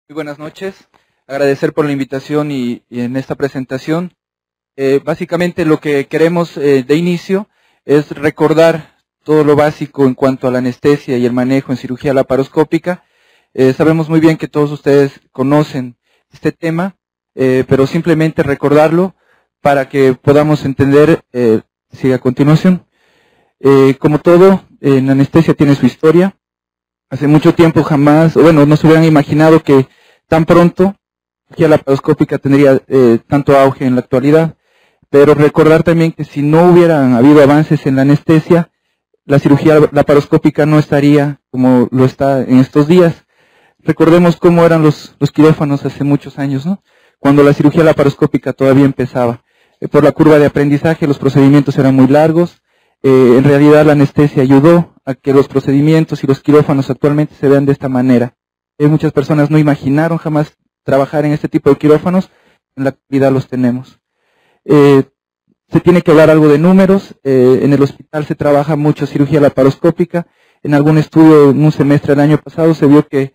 Muy buenas noches. Agradecer por la invitación y en esta presentación. Básicamente lo que queremos de inicio es recordar todo lo básico en cuanto a la anestesia y el manejo en cirugía laparoscópica. Sabemos muy bien que todos ustedes conocen este tema, pero simplemente recordarlo para que podamos entender, sigue a continuación. Como todo, en anestesia tiene su historia. Hace mucho tiempo jamás, bueno, no se hubieran imaginado que tan pronto la cirugía laparoscópica tendría tanto auge en la actualidad, pero recordar también que si no hubieran habido avances en la anestesia, la cirugía laparoscópica no estaría como lo está en estos días. Recordemos cómo eran los quirófanos hace muchos años, ¿no? Cuando la cirugía laparoscópica todavía empezaba. Por la curva de aprendizaje los procedimientos eran muy largos. En realidad la anestesia ayudó a que los procedimientos y los quirófanos actualmente se vean de esta manera. Muchas personas no imaginaron jamás trabajar en este tipo de quirófanos, en la actualidad los tenemos. Se tiene que hablar algo de números. En el hospital se trabaja mucho cirugía laparoscópica. En algún estudio en un semestre del año pasado se vio que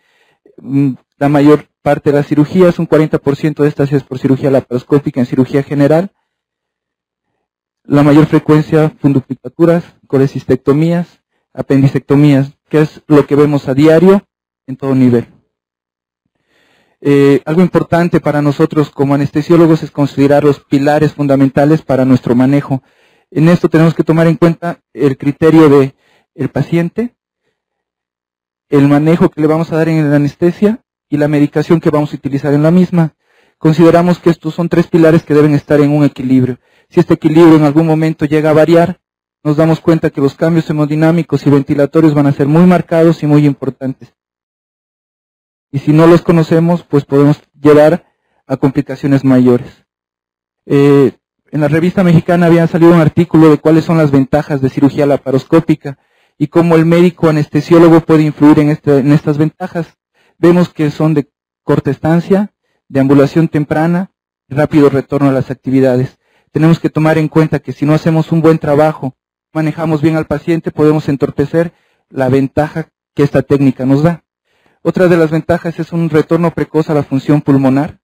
la mayor parte de las cirugías, un 40% de estas es por cirugía laparoscópica en cirugía general. La mayor frecuencia, funduplicaturas, colecistectomías, apendicectomías, que es lo que vemos a diario en todo nivel. Algo importante para nosotros como anestesiólogos es considerar los pilares fundamentales para nuestro manejo. En esto tenemos que tomar en cuenta el criterio del paciente, el manejo que le vamos a dar en la anestesia y la medicación que vamos a utilizar en la misma. Consideramos que estos son tres pilares que deben estar en un equilibrio. Si este equilibrio en algún momento llega a variar, nos damos cuenta que los cambios hemodinámicos y ventilatorios van a ser muy marcados y muy importantes. Y si no los conocemos, pues podemos llevar a complicaciones mayores. En la revista mexicana había salido un artículo de cuáles son las ventajas de cirugía laparoscópica y cómo el médico anestesiólogo puede influir en estas ventajas. Vemos que son de corta estancia, de ambulación temprana y rápido retorno a las actividades. Tenemos que tomar en cuenta que si no hacemos un buen trabajo, manejamos bien al paciente, podemos entorpecer la ventaja que esta técnica nos da. Otra de las ventajas es un retorno precoz a la función pulmonar,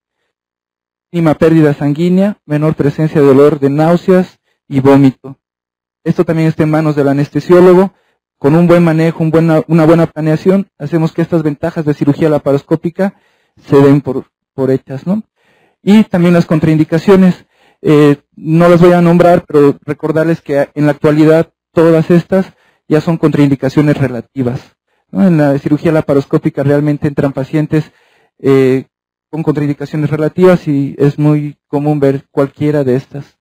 mínima pérdida sanguínea, menor presencia de dolor, de náuseas y vómito. Esto también está en manos del anestesiólogo. Con un buen manejo, una buena planeación, hacemos que estas ventajas de cirugía laparoscópica se den por hechas, ¿no? Y también las contraindicaciones. No las voy a nombrar, pero recordarles que en la actualidad todas estas ya son contraindicaciones relativas, ¿no? En la cirugía laparoscópica realmente entran pacientes con contraindicaciones relativas y es muy común ver cualquiera de estas.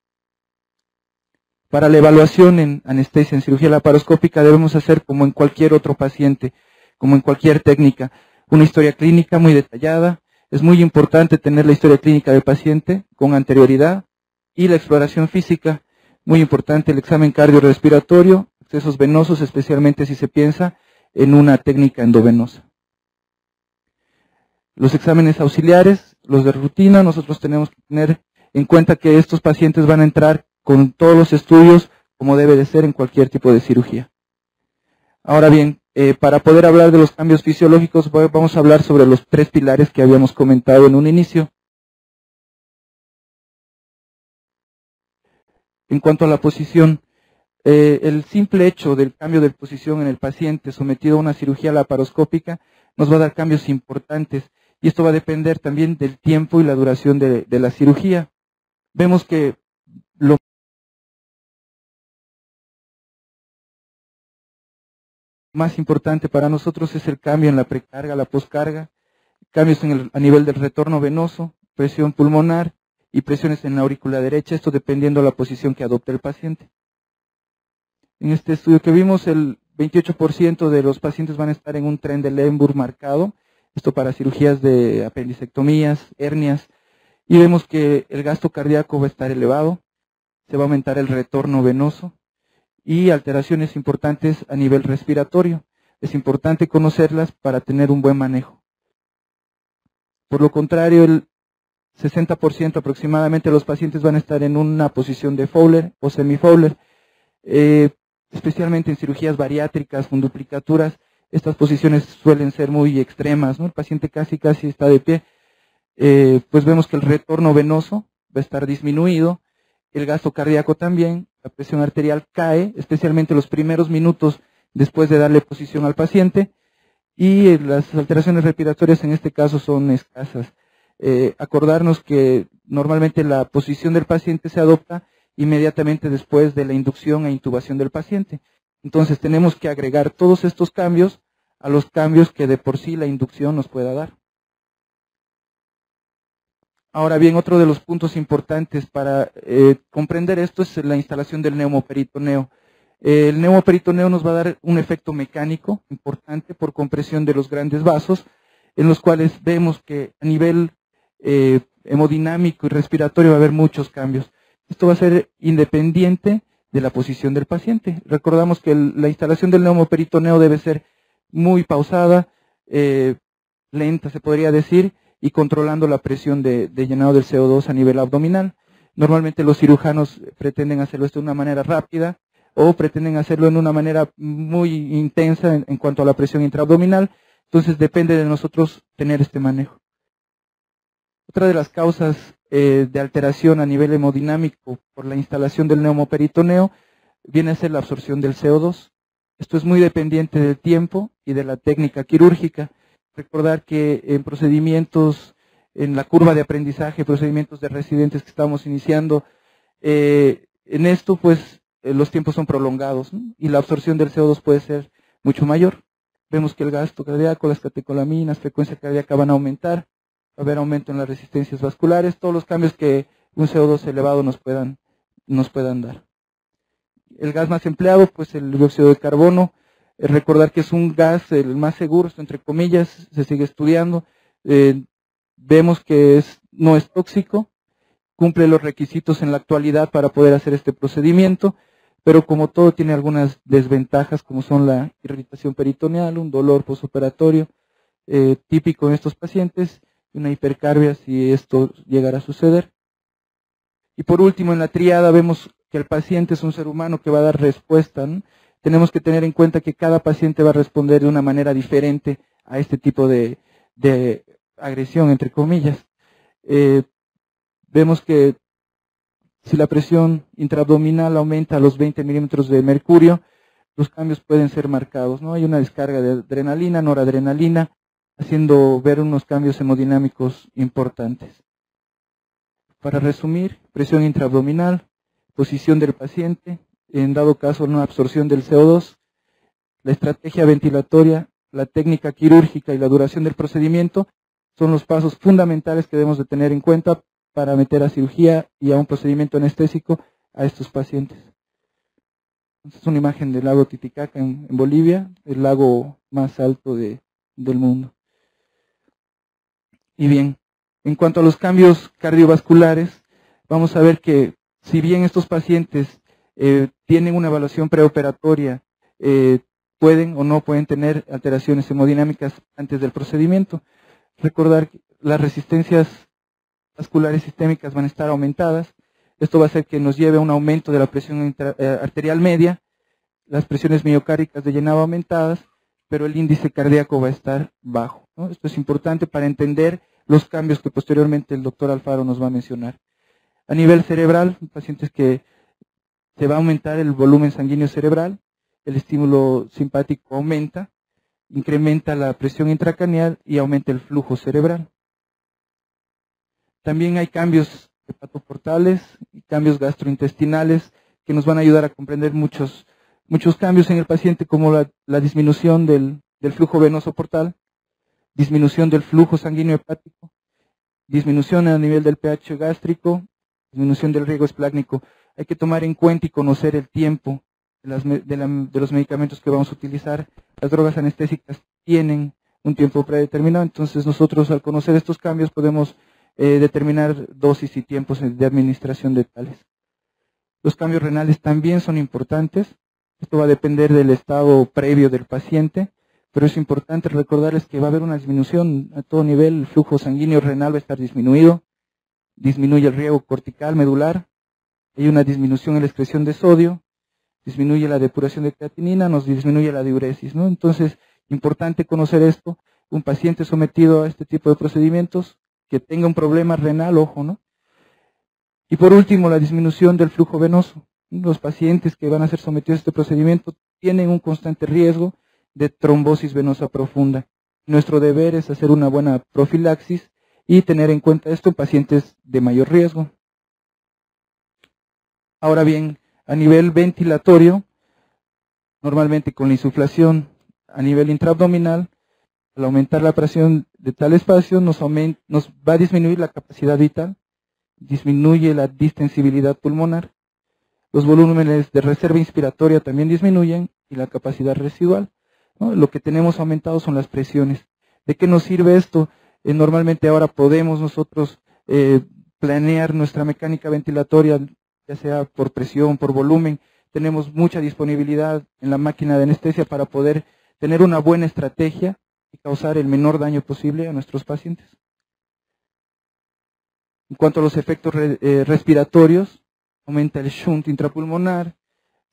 Para la evaluación en anestesia en cirugía laparoscópica debemos hacer como en cualquier otro paciente, como en cualquier técnica, una historia clínica muy detallada. Es muy importante tener la historia clínica del paciente con anterioridad. Y la exploración física, muy importante, el examen cardiorrespiratorio, accesos venosos, especialmente si se piensa en una técnica endovenosa. Los exámenes auxiliares, los de rutina, nosotros tenemos que tener en cuenta que estos pacientes van a entrar con todos los estudios como debe de ser en cualquier tipo de cirugía. Ahora bien, para poder hablar de los cambios fisiológicos, vamos a hablar sobre los tres pilares que habíamos comentado en un inicio. En cuanto a la posición, el simple hecho del cambio de posición en el paciente sometido a una cirugía laparoscópica nos va a dar cambios importantes y esto va a depender también del tiempo y la duración de la cirugía. Vemos que lo más importante para nosotros es el cambio en la precarga, la poscarga, cambios a nivel del retorno venoso, presión pulmonar y presiones en la aurícula derecha, esto dependiendo de la posición que adopte el paciente. En este estudio que vimos, el 28% de los pacientes van a estar en un tren de Lemburg marcado, esto para cirugías de apendicectomías, hernias, y vemos que el gasto cardíaco va a estar elevado, se va a aumentar el retorno venoso y alteraciones importantes a nivel respiratorio. Es importante conocerlas para tener un buen manejo. Por lo contrario, el 60% aproximadamente de los pacientes van a estar en una posición de Fowler o semi-Fowler, especialmente en cirugías bariátricas, funduplicaturas, Estas posiciones suelen ser muy extremas, ¿no? El paciente casi está de pie. Pues vemos que el retorno venoso va a estar disminuido, el gasto cardíaco también, la presión arterial cae, especialmente los primeros minutos después de darle posición al paciente, y las alteraciones respiratorias en este caso son escasas. Acordarnos que normalmente la posición del paciente se adopta inmediatamente después de la inducción e intubación del paciente. Entonces tenemos que agregar todos estos cambios a los cambios que de por sí la inducción nos pueda dar. Ahora bien, otro de los puntos importantes para comprender esto es la instalación del neumoperitoneo. El neumoperitoneo nos va a dar un efecto mecánico importante por compresión de los grandes vasos, en los cuales vemos que a nivel hemodinámico y respiratorio va a haber muchos cambios. Esto va a ser independiente de la posición del paciente. Recordamos que la instalación del neumoperitoneo debe ser muy pausada, lenta se podría decir, y controlando la presión de llenado del CO2 a nivel abdominal. Normalmente los cirujanos pretenden hacerlo esto de una manera rápida o pretenden hacerlo en una manera muy intensa en cuanto a la presión intraabdominal. Entonces depende de nosotros tener este manejo. Otra de las causas de alteración a nivel hemodinámico por la instalación del neumoperitoneo viene a ser la absorción del CO2. Esto es muy dependiente del tiempo y de la técnica quirúrgica. Recordar que en procedimientos, en la curva de aprendizaje, procedimientos de residentes que estamos iniciando, en esto pues los tiempos son prolongados, ¿no? Y la absorción del CO2 puede ser mucho mayor. Vemos que el gasto cardíaco, las catecolaminas, frecuencia cardíaca van a aumentar, va a haber aumento en las resistencias vasculares, todos los cambios que un CO2 elevado nos puedan dar. El gas más empleado, pues el dióxido de carbono. Recordar que es un gas el más seguro, esto entre comillas, se sigue estudiando. Vemos que no es tóxico, cumple los requisitos en la actualidad para poder hacer este procedimiento, pero como todo tiene algunas desventajas, como son la irritación peritoneal, un dolor postoperatorio típico en estos pacientes, una hipercarbia si esto llegara a suceder. Y por último, en la triada vemos que el paciente es un ser humano que va a dar respuesta, ¿no? Tenemos que tener en cuenta que cada paciente va a responder de una manera diferente a este tipo de agresión, entre comillas. Vemos que si la presión intraabdominal aumenta a los 20 milímetros de mercurio, los cambios pueden ser marcados, ¿no? Hay una descarga de adrenalina, noradrenalina, haciendo ver unos cambios hemodinámicos importantes. Para resumir, presión intraabdominal, posición del paciente, en dado caso una absorción del CO2, la estrategia ventilatoria, la técnica quirúrgica y la duración del procedimiento son los pasos fundamentales que debemos de tener en cuenta para meter a cirugía y a un procedimiento anestésico a estos pacientes. Esta es una imagen del lago Titicaca en Bolivia, el lago más alto del mundo. Y bien, en cuanto a los cambios cardiovasculares, vamos a ver que si bien estos pacientes tienen una evaluación preoperatoria, pueden o no pueden tener alteraciones hemodinámicas antes del procedimiento. Recordar que las resistencias vasculares sistémicas van a estar aumentadas. Esto va a hacer que nos lleve a un aumento de la presión arterial media, las presiones miocárdicas de llenado aumentadas, pero el índice cardíaco va a estar bajo, ¿no? Esto es importante para entender los cambios que posteriormente el doctor Alfaro nos va a mencionar. A nivel cerebral, pacientes que se va a aumentar el volumen sanguíneo cerebral, el estímulo simpático aumenta, incrementa la presión intracraneal y aumenta el flujo cerebral. También hay cambios hepatoportales y cambios gastrointestinales que nos van a ayudar a comprender muchos cambios en el paciente, como la disminución del flujo venoso portal, disminución del flujo sanguíneo hepático, disminución a nivel del pH gástrico, disminución del riego esplácnico. Hay que tomar en cuenta y conocer el tiempo de los medicamentos que vamos a utilizar. Las drogas anestésicas tienen un tiempo predeterminado, entonces nosotros al conocer estos cambios podemos determinar dosis y tiempos de administración de tales. Los cambios renales también son importantes. Esto va a depender del estado previo del paciente, pero es importante recordarles que va a haber una disminución a todo nivel. El flujo sanguíneo renal va a estar disminuido, disminuye el riego cortical medular, hay una disminución en la excreción de sodio, disminuye la depuración de creatinina, nos disminuye la diuresis, ¿no? Entonces Importante conocer esto, un paciente sometido a este tipo de procedimientos que tenga un problema renal, ojo, ¿no? Y por último, la disminución del flujo venoso. Los pacientes que van a ser sometidos a este procedimiento tienen un constante riesgo de trombosis venosa profunda. Nuestro deber es hacer una buena profilaxis y tener en cuenta esto en pacientes de mayor riesgo. Ahora bien, a nivel ventilatorio, normalmente con la insuflación a nivel intraabdominal, al aumentar la presión de tal espacio nos va a disminuir la capacidad vital, disminuye la distensibilidad pulmonar, los volúmenes de reserva inspiratoria también disminuyen y la capacidad residual, ¿no? Lo que tenemos aumentado son las presiones. ¿De qué nos sirve esto? Normalmente ahora podemos nosotros planear nuestra mecánica ventilatoria, ya sea por presión, por volumen. Tenemos mucha disponibilidad en la máquina de anestesia para poder tener una buena estrategia y causar el menor daño posible a nuestros pacientes. En cuanto a los efectos respiratorios, aumenta el shunt intrapulmonar,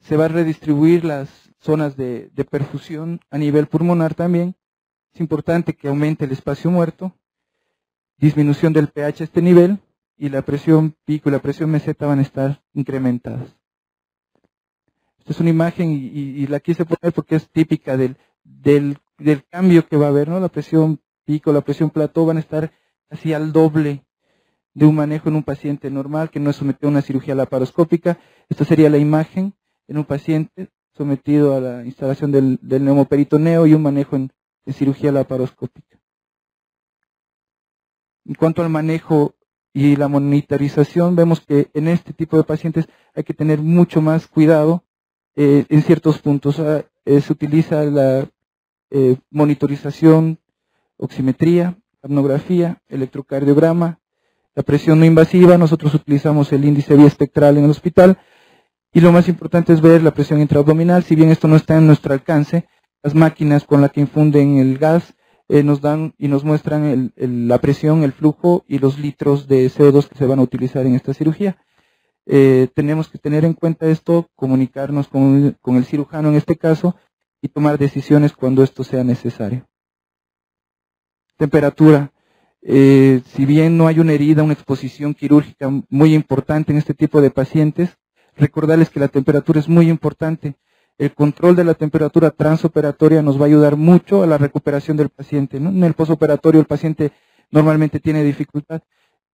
se va a redistribuir las zonas de perfusión a nivel pulmonar también. Es importante que aumente el espacio muerto, disminución del pH a este nivel y la presión pico y la presión meseta van a estar incrementadas. Esta es una imagen y la quise poner porque es típica del cambio que va a haber, ¿no? La presión pico, la presión plató van a estar casi al doble de un manejo en un paciente normal que no es sometido a una cirugía laparoscópica. Esta sería la imagen en un paciente sometido a la instalación del neumoperitoneo y un manejo en cirugía laparoscópica. En cuanto al manejo y la monitorización, vemos que en este tipo de pacientes hay que tener mucho más cuidado en ciertos puntos. Se utiliza la monitorización, oximetría, capnografía, electrocardiograma, la presión no invasiva. Nosotros utilizamos el índice biespectral en el hospital y lo más importante es ver la presión intraabdominal. Si bien esto no está en nuestro alcance, las máquinas con las que infunden el gas nos dan y nos muestran la presión, el flujo y los litros de CO2 que se van a utilizar en esta cirugía. Tenemos que tener en cuenta esto, comunicarnos con el cirujano en este caso y tomar decisiones cuando esto sea necesario. Temperatura. Si bien no hay una herida, una exposición quirúrgica muy importante en este tipo de pacientes, recordarles que la temperatura es muy importante. El control de la temperatura transoperatoria nos va a ayudar mucho a la recuperación del paciente, ¿no? En el posoperatorio el paciente normalmente tiene dificultad,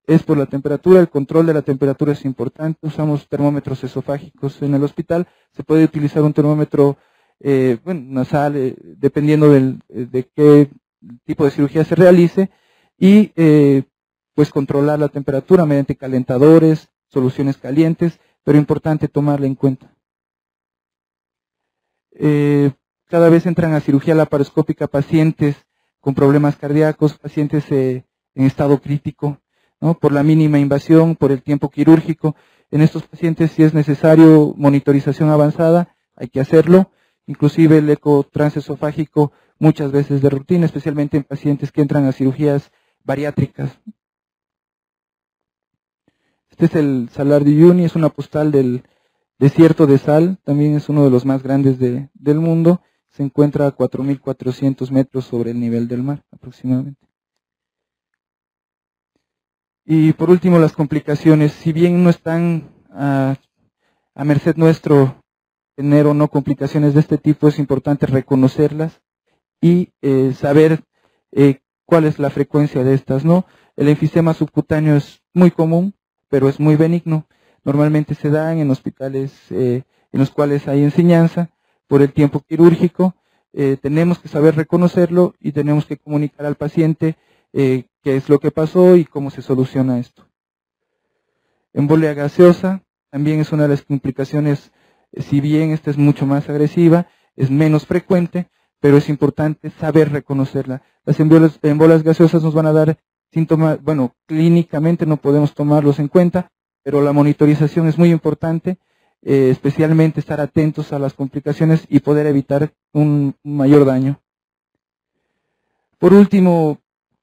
es por la temperatura. El control de la temperatura es importante. Usamos termómetros esofágicos en el hospital. Se puede utilizar un termómetro nasal, dependiendo de qué tipo de cirugía se realice, y pues controlar la temperatura mediante calentadores, soluciones calientes, pero importante tomarla en cuenta. Cada vez entran a cirugía laparoscópica pacientes con problemas cardíacos, pacientes en estado crítico, ¿no? Por la mínima invasión, por el tiempo quirúrgico. En estos pacientes, si es necesario monitorización avanzada, hay que hacerlo. Inclusive el eco transesofágico muchas veces de rutina, especialmente en pacientes que entran a cirugías bariátricas. Este es el Salar de Uyuni, es una postal del desierto de sal, también es uno de los más grandes del mundo. Se encuentra a 4.400 metros sobre el nivel del mar aproximadamente. Y por último, las complicaciones. Si bien no están a merced nuestro tener o no complicaciones de este tipo, es importante reconocerlas y saber cuál es la frecuencia de estas, ¿no? El enfisema subcutáneo es muy común, pero es muy benigno. Normalmente se dan en hospitales en los cuales hay enseñanza por el tiempo quirúrgico. Tenemos que saber reconocerlo y tenemos que comunicar al paciente qué es lo que pasó y cómo se soluciona esto. Embolia gaseosa también es una de las complicaciones, si bien esta es mucho más agresiva, es menos frecuente, pero es importante saber reconocerla. Las embolias gaseosas nos van a dar síntomas, bueno, clínicamente no podemos tomarlos en cuenta, pero la monitorización es muy importante, especialmente estar atentos a las complicaciones y poder evitar un mayor daño. Por último,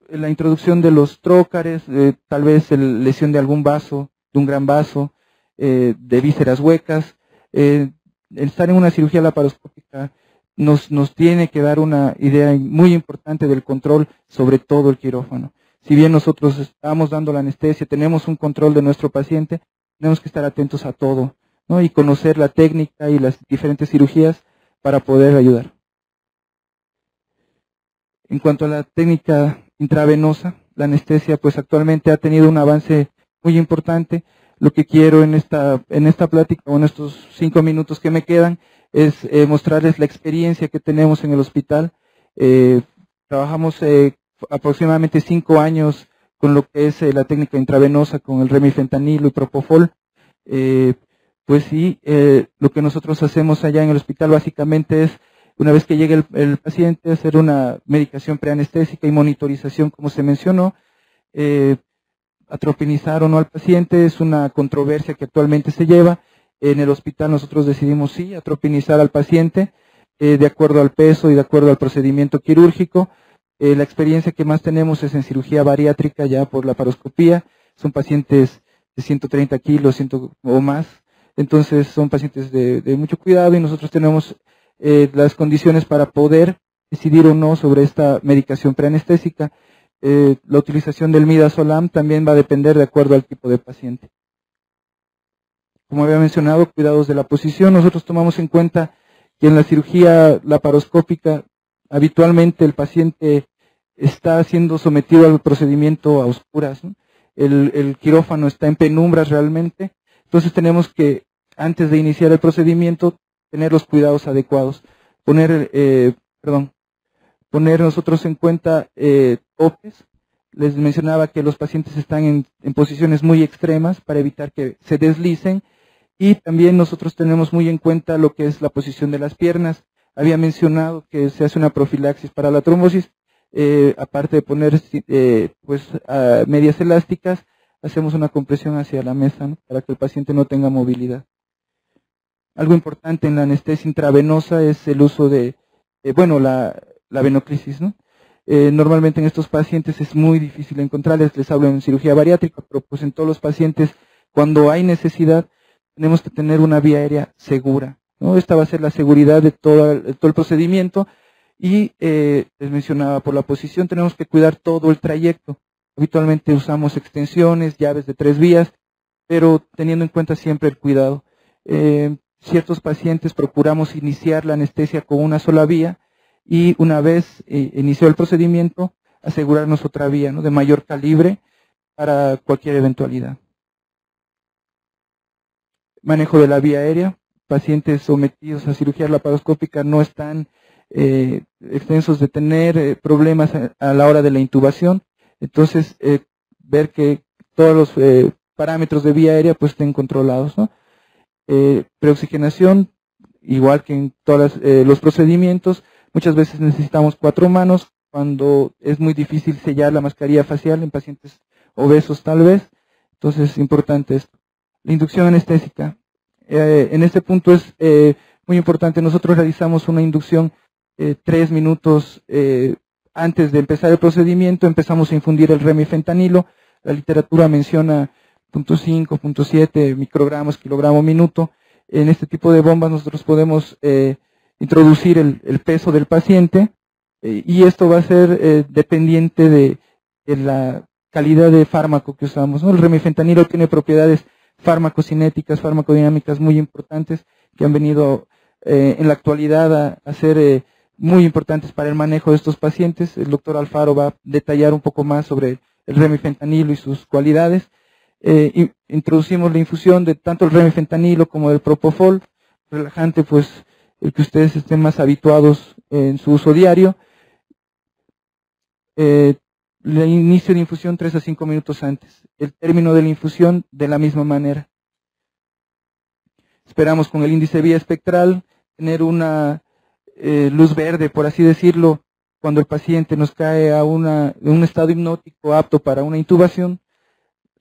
la introducción de los trócares, tal vez lesión de algún vaso, de un gran vaso, de vísceras huecas. Estar en una cirugía laparoscópica nos tiene que dar una idea muy importante del control sobre todo el quirófano. Si bien nosotros estamos dando la anestesia, tenemos un control de nuestro paciente, tenemos que estar atentos a todo, ¿no? Y conocer la técnica y las diferentes cirugías para poder ayudar. En cuanto a la técnica intravenosa, la anestesia pues actualmente ha tenido un avance muy importante. Lo que quiero en esta plática o en estos 5 minutos que me quedan es mostrarles la experiencia que tenemos en el hospital. Trabajamos aproximadamente 5 años con lo que es la técnica intravenosa, con el remifentanilo y propofol. Pues sí, lo que nosotros hacemos allá en el hospital básicamente es, una vez que llegue el paciente, hacer una medicación preanestésica y monitorización, como se mencionó. Atropinizar o no al paciente es una controversia que actualmente se lleva. En el hospital nosotros decidimos sí, atropinizar al paciente de acuerdo al peso y de acuerdo al procedimiento quirúrgico. La experiencia que más tenemos es en cirugía bariátrica ya por la laparoscopía. Son pacientes de 130 kilos o más. Entonces son pacientes de mucho cuidado y nosotros tenemos las condiciones para poder decidir o no sobre esta medicación preanestésica. La utilización del midazolam también va a depender de acuerdo al tipo de paciente. Como había mencionado, cuidados de la posición. Nosotros tomamos en cuenta que en la cirugía laparoscópica habitualmente el paciente está siendo sometido al procedimiento a oscuras, ¿no? El quirófano está en penumbras realmente. Entonces tenemos que, antes de iniciar el procedimiento, tener los cuidados adecuados. Poner nosotros en cuenta topes. Les mencionaba que los pacientes están en posiciones muy extremas para evitar que se deslicen, y también nosotros tenemos muy en cuenta lo que es la posición de las piernas. Había mencionado que se hace una profilaxis para la trombosis, aparte de poner medias elásticas, hacemos una compresión hacia la mesa, ¿no? Para que el paciente no tenga movilidad. Algo importante en la anestesia intravenosa es el uso de, la venoclisis, ¿no? Normalmente en estos pacientes es muy difícil encontrarles, les hablo en cirugía bariátrica, pero pues en todos los pacientes, cuando hay necesidad, tenemos que tener una vía aérea segura, ¿no? Esta va a ser la seguridad de todo el procedimiento, y les mencionaba, por la posición tenemos que cuidar todo el trayecto. Habitualmente usamos extensiones, llaves de 3 vías, pero teniendo en cuenta siempre el cuidado. Ciertos pacientes procuramos iniciar la anestesia con una sola vía, y una vez inició el procedimiento, asegurarnos otra vía, ¿no? De mayor calibre para cualquier eventualidad. Manejo de la vía aérea. Pacientes sometidos a cirugía laparoscópica no están extensos de tener problemas a la hora de la intubación. Entonces, ver que todos los parámetros de vía aérea pues estén controlados, ¿no? Preoxigenación, igual que en todos los procedimientos. Muchas veces necesitamos 4 manos cuando es muy difícil sellar la mascarilla facial en pacientes obesos tal vez. Entonces es importante esto. La inducción anestésica. En este punto es muy importante. Nosotros realizamos una inducción 3 minutos antes de empezar el procedimiento. Empezamos a infundir el remifentanilo. La literatura menciona 0.5, 0.7 microgramos, kilogramo minuto. En este tipo de bombas nosotros podemos introducir el peso del paciente, y esto va a ser dependiente de la calidad de fármaco que usamos, ¿no? El remifentanilo tiene propiedades farmacocinéticas, farmacodinámicas muy importantes que han venido en la actualidad a ser muy importantes para el manejo de estos pacientes. El doctor Alfaro va a detallar un poco más sobre el remifentanilo y sus cualidades. Introducimos la infusión de tanto el remifentanilo como del propofol, relajante, pues el que ustedes estén más habituados en su uso diario. El inicio de infusión 3 a 5 minutos antes. El término de la infusión de la misma manera. Esperamos con el índice vía espectral tener una luz verde, por así decirlo, cuando el paciente nos cae a un estado hipnótico apto para una intubación.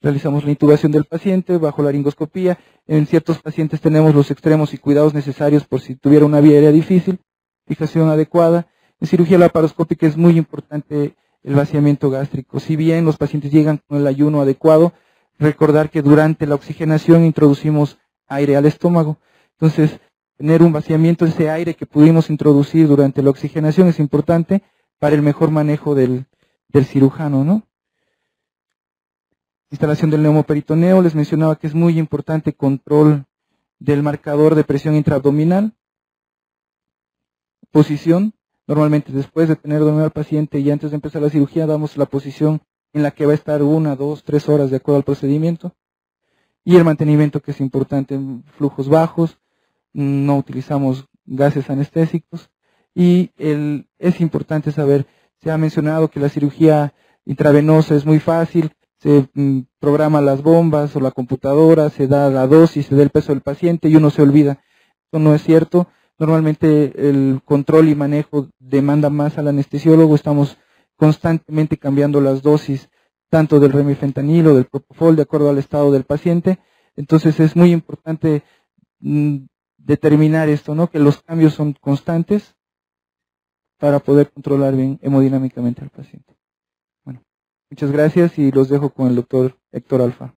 Realizamos la intubación del paciente bajo laringoscopía. En ciertos pacientes tenemos los extremos y cuidados necesarios por si tuviera una vía aérea difícil, fijación adecuada. En cirugía laparoscópica es muy importante el vaciamiento gástrico. Si bien los pacientes llegan con el ayuno adecuado, recordar que durante la oxigenación introducimos aire al estómago. Entonces, Tener un vaciamiento de ese aire que pudimos introducir durante la oxigenación es importante para el mejor manejo del cirujano, ¿no? Instalación del neumoperitoneo, les mencionaba que es muy importante control del marcador de presión intraabdominal. Posición, normalmente después de tener dormido al paciente y antes de empezar la cirugía damos la posición en la que va a estar 1, 2, 3 horas de acuerdo al procedimiento. Y el mantenimiento, que es importante en flujos bajos, no utilizamos gases anestésicos. Y es importante saber, se ha mencionado que la cirugía intravenosa es muy fácil, se programa las bombas o la computadora, se da la dosis, se da el peso del paciente y uno se olvida. Eso no es cierto. Normalmente el control y manejo demanda más al anestesiólogo, estamos constantemente cambiando las dosis, tanto del remifentanil o del propofol, de acuerdo al estado del paciente. Entonces es muy importante determinar esto, ¿no? Que los cambios son constantes para poder controlar bien hemodinámicamente al paciente. Bueno, muchas gracias y los dejo con el doctor Héctor Alfa.